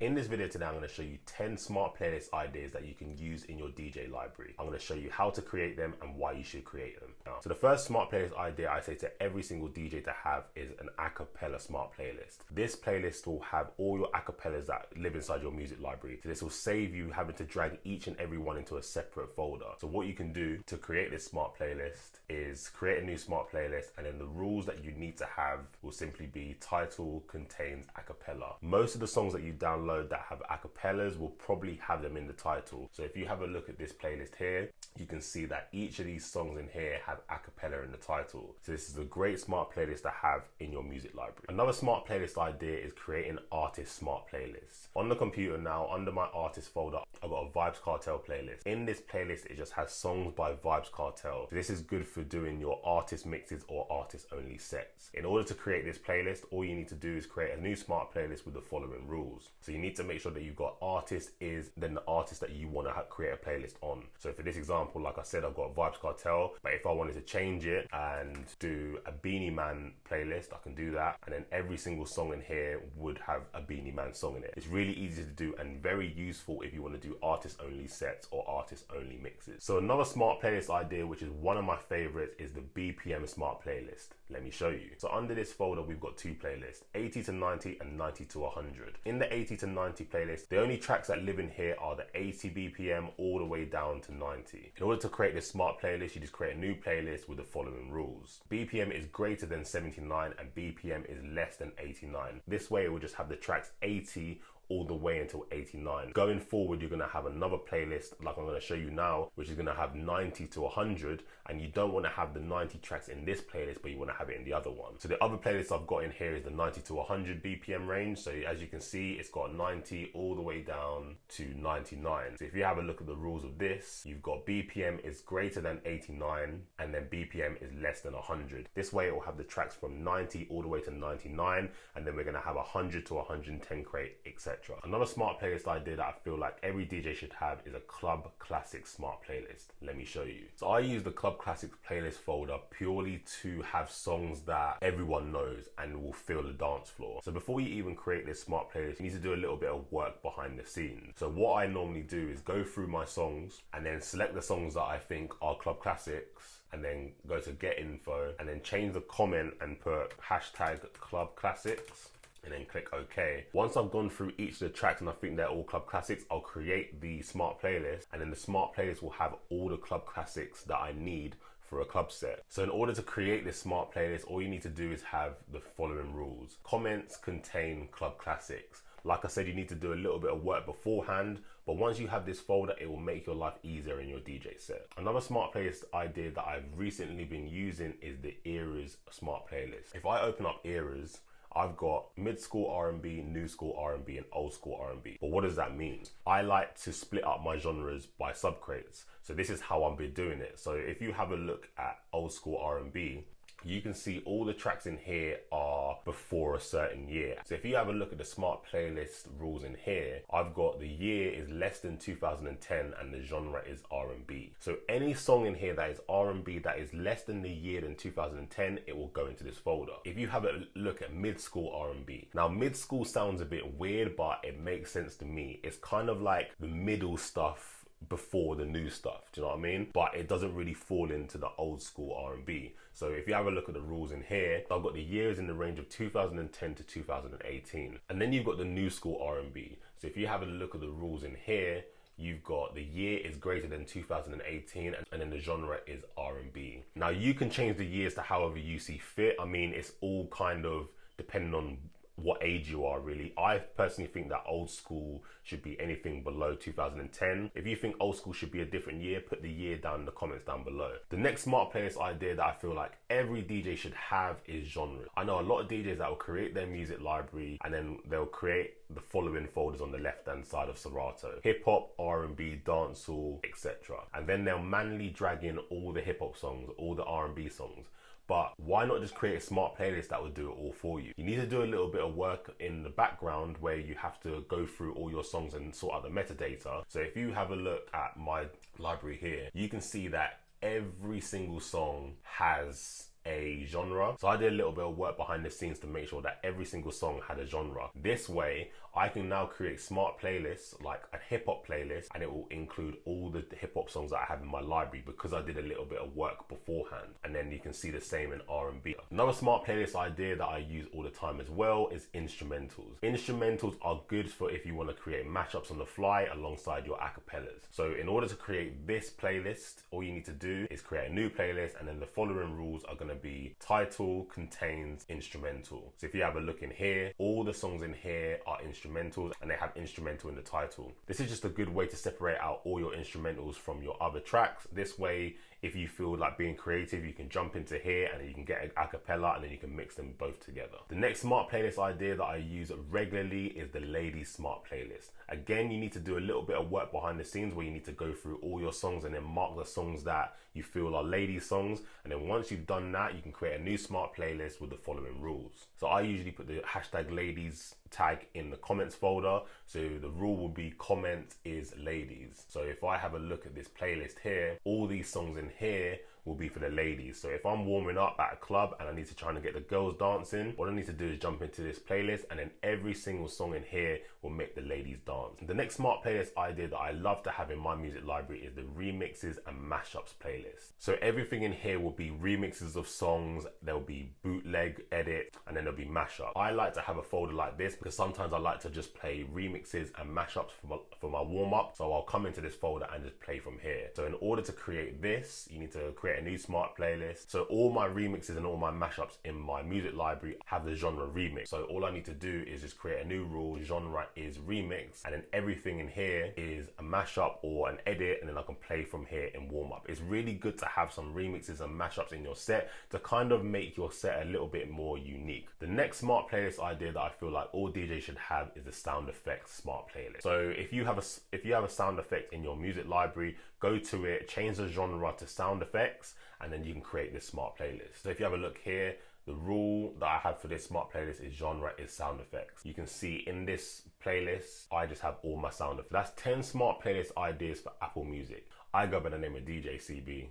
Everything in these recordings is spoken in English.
In this video today, I'm going to show you 10 smart playlist ideas that you can use in your DJ library. I'm going to show you how to create them and why you should create them. So the first smart playlist idea I say to every single DJ to have is an acapella smart playlist. This playlist will have all your acapellas that live inside your music library. So this will save you having to drag each and every one into a separate folder. So what you can do to create this smart playlist is create a new smart playlist, and then the rules that you need to have will simply be title contains acapella. Most of the songs that you download that have acapellas will probably have them in the title. So if you have a look at this playlist here, you can see that each of these songs in here have acapella in the title. So this is a great smart playlist to have in your music library. Another smart playlist idea is creating artist smart playlists. On the computer now, under my artist folder, I've got a Vibes Cartel playlist. In this playlist, it just has songs by Vibes Cartel. So this is good for doing your artist mixes or artist only sets. In order to create this playlist, all you need to do is create a new smart playlist with the following rules. So you need to make sure that you've got artist is, then the artist that you want to create a playlist on. So for this example, like I said, I've got Vibes Cartel, but if I wanted to change it and do a Beanie Man playlist, I can do that. And then every single song in here would have a Beanie Man song in it. It's really easy to do and very useful if you want to do artist only sets or artist only mixes. So another smart playlist idea, which is one of my favorites, is the BPM smart playlist. Let me show you. So under this folder, we've got two playlists, 80 to 90 and 90 to 100. In the 80 to 90 playlist, the only tracks that live in here are the 80 BPM all the way down to 90. In order to create this smart playlist, you just create a new playlist with the following rules. BPM is greater than 79 and BPM is less than 89. This way it will just have the tracks 80 all the way until 89. Going forward, you're gonna have another playlist like I'm gonna show you now, which is gonna have 90 to 100, and you don't wanna have the 90 tracks in this playlist, but you wanna have it in the other one. So the other playlist I've got in here is the 90 to 100 BPM range. So as you can see, it's got 90 all the way down to 99. So if you have a look at the rules of this, you've got BPM is greater than 89, and then BPM is less than 100. This way it will have the tracks from 90 all the way to 99, and then we're gonna have 100 to 110 crate, etc. Another smart playlist idea that I feel like every DJ should have is a Club Classics smart playlist. Let me show you. So I use the Club Classics playlist folder purely to have songs that everyone knows and will fill the dance floor. So before you even create this smart playlist, you need to do a little bit of work behind the scenes. So what I normally do is go through my songs and then select the songs that I think are Club Classics, and then go to get info and then change the comment and put hashtag Club Classics, and then click OK. Once I've gone through each of the tracks and I think they're all Club Classics, I'll create the smart playlist, and then the smart playlist will have all the Club Classics that I need for a club set. So in order to create this smart playlist, all you need to do is have the following rules. Comments contain Club Classics. Like I said, you need to do a little bit of work beforehand, but once you have this folder, it will make your life easier in your DJ set. Another smart playlist idea that I've recently been using is the Eras smart playlist. If I open up Eras, I've got mid-school R&B, new school R&B, and old school R&B. But what does that mean? I like to split up my genres by subcrates. So this is how I've been doing it. So if you have a look at old school R&B, you can see all the tracks in here are before a certain year. So if you have a look at the smart playlist rules in here, I've got the year is less than 2010 and the genre is R&B. So any song in here that is R&B that is less than the year than 2010, it will go into this folder. If you have a look at mid-school R&B, now mid-school sounds a bit weird, but it makes sense to me. It's kind of like the middle stuff before the new stuff, do you know what I mean? But it doesn't really fall into the old school R&B. So if you have a look at the rules in here, I've got the years in the range of 2010 to 2018. And then you've got the new school R&B. So if you have a look at the rules in here, you've got the year is greater than 2018 and then the genre is R&B. Now you can change the years to however you see fit. I mean, it's all kind of depending on what age you are really. I personally think that old school should be anything below 2010. If you think old school should be a different year, put the year down in the comments down below. The next smart playlist idea that I feel like every DJ should have is genre. I know a lot of DJs that will create their music library and then they'll create the following folders on the left hand side of Serato: hip hop, R&B, dancehall, etc. And then they'll manually drag in all the hip hop songs, all the R&B songs. But why not just create a smart playlist that will do it all for you? You need to do a little bit of work in the background where you have to go through all your songs and sort out the metadata. So if you have a look at my library here, you can see that every single song has a genre. So I did a little bit of work behind the scenes to make sure that every single song had a genre. This way, I can now create smart playlists, like a hip hop playlist, and it will include all the hip hop songs that I have in my library because I did a little bit of work beforehand. And then you can see the same in R&B. Another smart playlist idea that I use all the time as well is instrumentals. Instrumentals are good for if you want to create mashups on the fly alongside your acapellas. So in order to create this playlist, all you need to do is create a new playlist, and then the following rules are going to be title contains instrumental. So if you have a look in here, all the songs in here are instrumentals and they have instrumental in the title. This is just a good way to separate out all your instrumentals from your other tracks. This way, if you feel like being creative, you can jump into here and then you can get an acapella and then you can mix them both together. The next smart playlist idea that I use regularly is the ladies smart playlist. Again, you need to do a little bit of work behind the scenes where you need to go through all your songs and then mark the songs that you feel are ladies songs. And then once you've done that, you can create a new smart playlist with the following rules. So I usually put the hashtag ladies tag in the comments folder. So the rule will be comment is ladies. So if I have a look at this playlist here, all these songs in here will be for the ladies. So if I'm warming up at a club and I need to try and get the girls dancing, what I need to do is jump into this playlist, and then every single song in here will make the ladies dance. The next smart playlist idea that I love to have in my music library is the remixes and mashups playlist. So everything in here will be remixes of songs, there'll be bootleg, edit, and then there'll be mashup. I like to have a folder like this because sometimes I like to just play remixes and mashups for my warm up. So I'll come into this folder and just play from here. So in order to create this, you need to create a new smart playlist. So all my remixes and all my mashups in my music library have the genre remix. So all I need to do is just create a new rule, genre is remix, and then everything in here is a mashup or an edit, and then I can play from here in warm up. It's really good to have some remixes and mashups in your set to kind of make your set a little bit more unique. The next smart playlist idea that I feel like all DJs should have is the sound effects smart playlist. So if you have a sound effect in your music library, go to it, change the genre to sound effects, and then you can create this smart playlist. So if you have a look here, the rule that I have for this smart playlist is genre is sound effects. You can see in this playlist, I just have all my sound effects. That's 10 smart playlist ideas for Apple Music. I go by the name of DJ CB,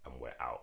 and we're out.